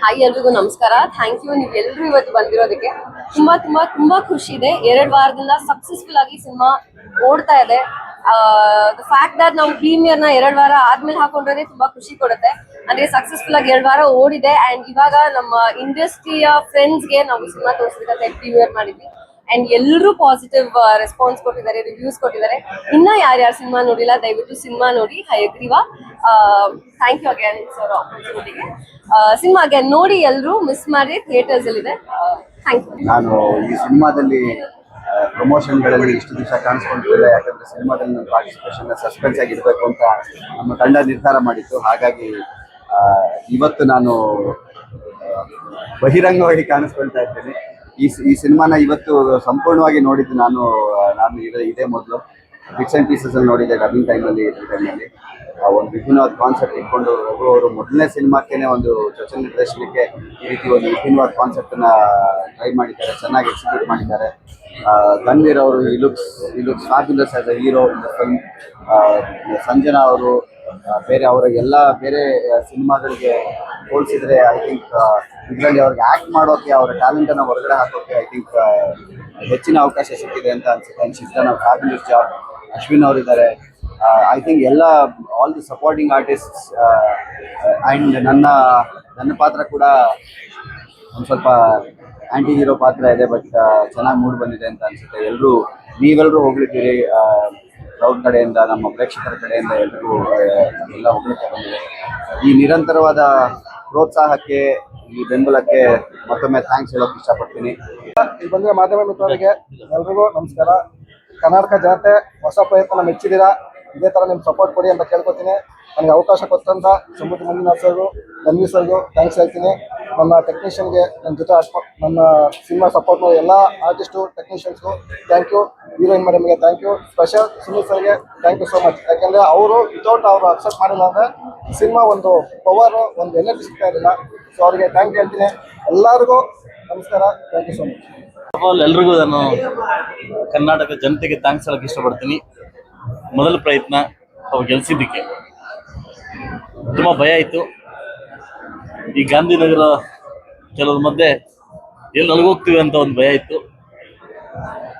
Hi ಎಲ್ರಿಗೂ ನಮಸ್ಕಾರ. Thank you ನೀವು ಎಲ್ಲರೂ ಇವತ್ತು ಬಂದಿರೋದಕ್ಕೆ. ತುಂಬಾ ತುಂಬಾ ತುಂಬಾ ಖುಷಿ ಇದೆ. 2 ವಾರದಿಂದ ಸಕ್ಸಸ್ಫುಲ್ ಆಗಿ ಸಿನಿಮಾ ಓಡ್ತಾ ಇದೆ. ದ ಫ್ಯಾಕ್ಟ್ ದಟ್ ನಾವು ಪ್ರೀಮಿಯರ್ ನ 2 ವಾರ ಆದ್ಮೇಲೆ ಹಾಕೊಂಡ್ರೆ ತುಂಬಾ ಖುಷಿ ಕೊಡುತ್ತೆ. ಅಂದ್ರೆ ಸಕ್ಸಸ್ಫುಲ್ ಆಗಿ 2 ವಾರ ಓಡಿದೆ ಅಂಡ್ ಇವಾಗ ನಮ್ಮ ಇಂಡಸ್ಟ್ರಿಯ ಫ್ರೆಂಡ್ಸ್ಗೆ ನಾವು ಸಿನಿಮಾ ತೋರಿಸ್ಬೇಕಂತ ಪ್ರೀಮಿಯರ್ ಮಾಡಿದ್ವಿ ಅಂಡ್ ಎಲ್ಲರೂ ಪಾಸಿಟಿವ್ ರೆಸ್ಪಾನ್ಸ್ ಕೊಟ್ಟಿದ್ದಾರೆ, ರಿವ್ಯೂಸ್ ಕೊಟ್ಟಿದ್ದಾರೆ. ಇನ್ನ ಯಾರ್ಯಾರು ಸಿನಿಮಾ ನೋಡಿಲ್ಲ ದಯವಿಟ್ಟು ಸಿನಿಮಾ ನೋಡಿ. Hayagreeva. Thank you again sir ಆಪರ್ಚುನಿಟಿಗೆ. ಸಿನಿಮಾ ಅಗೇನ್ ನೋಡಿ, ಎಲ್ಲರೂ ಮಿಸ್ ಮಾಡಿ, ಥಿಯೇಟರ್ಸ್ ಅಲ್ಲಿ ಇದೆ. Thank you. ನಾನು ಈ ಸಿನಿಮಾದಲ್ಲಿ ಪ್ರಮೋಷನ್ಗಳಲ್ಲಿ ಇಷ್ಟು ದಿವಸ ಕಾಣಿಸ್ಕೊಂಡಿರಲಿಲ್ಲ, ಯಾಕಂದ್ರೆ ಸಿನಿಮಾದಲ್ಲಿ ನನ್ನ ಪಾರ್ಟಿಸಿಪೇಷನ್ ಸಸ್ಪೆನ್ಸ್ ಆಗಿರ್ಬೇಕು ಅಂತ ನಮ್ಮ ತಂಡ ನಿರ್ಧಾರ ಮಾಡಿತ್ತು. ಹಾಗಾಗಿ ಇವತ್ತು ನಾನು ಬಹಿರಂಗವಾಗಿ ಕಾಣಿಸ್ಕೊಳ್ತಾ ಇದ್ದೇನೆ. ಈ ಸಿನಿಮಾನ ಇವತ್ತು ಸಂಪೂರ್ಣವಾಗಿ ನೋಡಿದ್ದು ನಾನು ಇದೇ ಮೊದಲು ಬಿಟ್ಸ್ ಆ್ಯಂಡ್ ಪೀಸಸ್ ಅಲ್ಲಿ ನೋಡಿದ್ದೆ. ಡಬ್ಬಿಂಗ್ ಟೈಮಲ್ಲಿ ಒಂದು ವಿಭಿನ್ನವಾದ ಕಾನ್ಸೆಪ್ಟ್ ಇಟ್ಕೊಂಡು ಅವರು ಮೊದಲನೇ ಸಿನಿಮಾಕ್ಕೇನೆ ಒಂದು ಚೊಚ್ಚಲ ನಿರ್ದೇಶನಕ್ಕೆ ಈ ರೀತಿ ಒಂದು ವಿಭಿನ್ನವಾದ ಕಾನ್ಸೆಪ್ಟನ್ನ ಟ್ರೈ ಮಾಡಿದ್ದಾರೆ, ಚೆನ್ನಾಗಿ ಎಕ್ಸಿಕ್ಯೂಟ್ ಮಾಡಿದ್ದಾರೆ. ಧನ್ವೀರ್ ಅವರು ಈ looks fabulous as a hero in the film. Sanjana ಅವರು ಬೇರೆ ಅವರ ಎಲ್ಲ ಬೇರೆ ಸಿನಿಮಾಗಳಿಗೆ ಹೋಲಿಸಿದ್ರೆ ಐ ಥಿಂಕ್ ಇದರಲ್ಲಿ ಅವ್ರಿಗೆ ಆ್ಯಕ್ಟ್ ಮಾಡೋಕ್ಕೆ, ಅವರ ಟ್ಯಾಲೆಂಟನ್ನು ಹೊರಗಡೆ ಹಾಕೋಕ್ಕೆ ಐ ಥಿಂಕ್ ಹೆಚ್ಚಿನ ಅವಕಾಶ ಸಿಕ್ಕಿದೆ ಅಂತ ಅನ್ಸುತ್ತೆ. ಆ್ಯಂಡ್ ಶಿಫ್ಟ್ ನಾವು ಫ್ಯಾಬ್ಯುಲಸ್ ಜಾಬ್. ಅಶ್ವಿನ್ ಅವರಿದ್ದಾರೆ. ಐ ಥಿಂಕ್ ಎಲ್ಲ all the supporting artists and ನನ್ನ ಪಾತ್ರ ಕೂಡ ಒಂದು ಸ್ವಲ್ಪ ಆ್ಯಂಟಿ ಹೀರೋ ಪಾತ್ರ ಇದೆ, ಬಟ್ ಚೆನ್ನಾಗಿ ಮೂಡ್ ಬಂದಿದೆ ಅಂತ ಅನಿಸುತ್ತೆ. ನೀವೆಲ್ಲರೂ ಹೋಗ್ಲಿದ್ದೀರಿ, ಕ್ರೌಡ್ ಕಡೆಯಿಂದ, ನಮ್ಮ ಪ್ರೇಕ್ಷಕರ ಕಡೆಯಿಂದ ಎಲ್ರಿಗೂ ಎಲ್ಲ ಹೋಗ್ಲಿಕ್ಕೆ ಬಂದಿದೆ. ಈ ನಿರಂತರವಾದ ಪ್ರೋತ್ಸಾಹಕ್ಕೆ, ಈ ಬೆಂಬಲಕ್ಕೆ ಮತ್ತೊಮ್ಮೆ ಥ್ಯಾಂಕ್ಸ್ ಹೇಳೋಕೆ ಇಷ್ಟಪಡ್ತೀನಿ. ಇಲ್ಲಿ ಬಂದಿರೋ ಮಾಧ್ಯಮ ಮಿತ್ರರಿಗೆ ಎಲ್ರಿಗೂ ನಮಸ್ಕಾರ. ಕರ್ನಾಟಕ ಜನತೆ ಹೊಸ ಪ್ರಯತ್ನ ಮೆಚ್ಚಿದ್ದೀರಾ, ಇದೇ ಥರ ನಿಮ್ಮ ಸಪೋರ್ಟ್ ಕೊಡಿ ಅಂತ ಕೇಳ್ಕೊತೀನಿ. ನನಗೆ ಅವಕಾಶ ಕೊಟ್ಟಂತ ಸಮುದ್ರ ಮಂಜುನಾಥ್ ಸರ್ಗೂ, ಧನ್ವೀರ್ ಸರ್ಗೂ ಥ್ಯಾಂಕ್ಸ್ ಹೇಳ್ತೀನಿ. ನನ್ನ ಟೆಕ್ನಿಷಿಯನ್ಗೆ, ನನ್ನ ಜೊತೆ ನನ್ನ ಸಿನಿಮಾ ಸಪೋರ್ಟ್ ಮಾಡಿ ಎಲ್ಲ ಆರ್ಟಿಸ್ಟು ಟೆಕ್ನಿಷಿಯನ್ಸ್ಗೂ ಥ್ಯಾಂಕ್ ಯು. ಹೀರೋಯಿನ್ ಮೇಡಮ್ಗೆ ಥ್ಯಾಂಕ್ ಯು. ಸ್ಪೆಷಲ್ ಸುನೀಲ್ ಸರ್ಗೆ ಥ್ಯಾಂಕ್ ಯು ಸೋ ಮಚ್. ಯಾಕೆಂದರೆ ಅವರು ವಿತೌಟ್ ಅವರು ಅಕ್ಸೆಪ್ಟ್ ಮಾಡಿಲ್ಲ ಅಂದರೆ ಸಿನಿಮಾ ಒಂದು ಪವರು, ಒಂದು ಎನರ್ಜಿ ಸಿಗ್ತಾ ಇರಲಿಲ್ಲ. ಸೊ ಅವರಿಗೆ ಥ್ಯಾಂಕ್ ಯು ಹೇಳ್ತೀನಿ. ಎಲ್ಲರಿಗೂ ನಮಸ್ಕಾರ. Thank you so much. ಎಲ್ರಿಗೂ ನಾನು ಕರ್ನಾಟಕ ಜನತೆಗೆ ಥ್ಯಾಂಕ್ಸ್ ಹೇಳಕ್ಕೆ ಇಷ್ಟಪಡ್ತೀನಿ. ಮೊದಲ ಪ್ರಯತ್ನ ಅವ್ರು ಗೆಲ್ಸಿದ್ದಕ್ಕೆ ತುಂಬ ಭಯ ಇತ್ತು. ಈ ಗಾಂಧಿನಗರ ಕೆಲವ್ರ ಮಧ್ಯೆ ಎಲ್ಲಿ ನಲ್ಗೋಗ್ತೀವಿ ಅಂತ ಒಂದು ಭಯ ಇತ್ತು.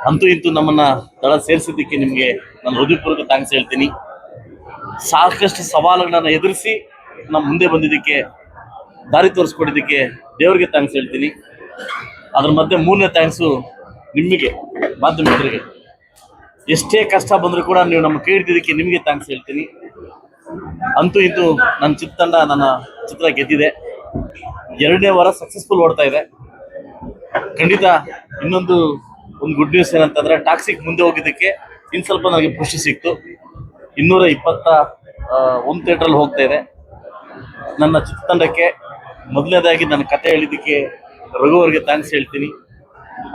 ಅಂತೂ ಇಂತೂ ನಮ್ಮನ್ನ ದಳ ಸೇರಿಸಿದ್ದಕ್ಕೆ ನಿಮಗೆ ನಾನು ಹೃದಯಪೂರ್ವಕ ಥ್ಯಾಂಕ್ಸ್ ಹೇಳ್ತೀನಿ. ಸಾಕಷ್ಟು ಸವಾಲುಗಳನ್ನ ಎದುರಿಸಿ ನಮ್ಮ ಮುಂದೆ ಬಂದಿದ್ದಕ್ಕೆ, ದಾರಿ ತೋರಿಸ್ಕೊಟ್ಟಿದ್ದಕ್ಕೆ ದೇವರಿಗೆ ಥ್ಯಾಂಕ್ಸ್ ಹೇಳ್ತೀನಿ. ಅದ್ರ ಮಧ್ಯೆ 3ನೇ ಥ್ಯಾಂಕ್ಸು ನಿಮಗೆ, ಮಾಧ್ಯಮಿಕರಿಗೆ. ಎಷ್ಟೇ ಕಷ್ಟ ಬಂದರೂ ಕೂಡ ನೀವು ನಮ್ಮ ಕೈ ಹಿಡಿದಿದ್ದಕ್ಕೆ ನಿಮಗೆ ಥ್ಯಾಂಕ್ಸ್ ಹೇಳ್ತೀನಿ. ಅಂತೂ ಇಂತೂ ನನ್ನ ಚಿತ್ರತಂಡ ನನ್ನ ಚಿತ್ರ ಗೆದ್ದಿದೆ. 2ನೇ ವಾರ ಸಕ್ಸಸ್ಫುಲ್ ಓಡ್ತಾ ಇದೆ. ಖಂಡಿತ ಒಂದು ಗುಡ್ ನ್ಯೂಸ್ ಏನಂತಂದರೆ, ಟಾಕ್ಸಿಕ್ ಮುಂದೆ ಹೋಗಿದ್ದಕ್ಕೆ ಇನ್ನು ಸ್ವಲ್ಪ ನನಗೆ ಖುಷಿ ಸಿಕ್ತು. 221 ಥಿಯೇಟ್ರಲ್ಲಿ ಹೋಗ್ತಾ ಇದೆ. ನನ್ನ ಚಿತ್ರತಂಡಕ್ಕೆ ಮೊದಲನೇದಾಗಿ ನನ್ನ ಕತೆ ಹೇಳಿದ್ದಕ್ಕೆ ರಘು ಅವ್ರಿಗೆ ಥ್ಯಾಂಕ್ಸ್ ಹೇಳ್ತೀನಿ.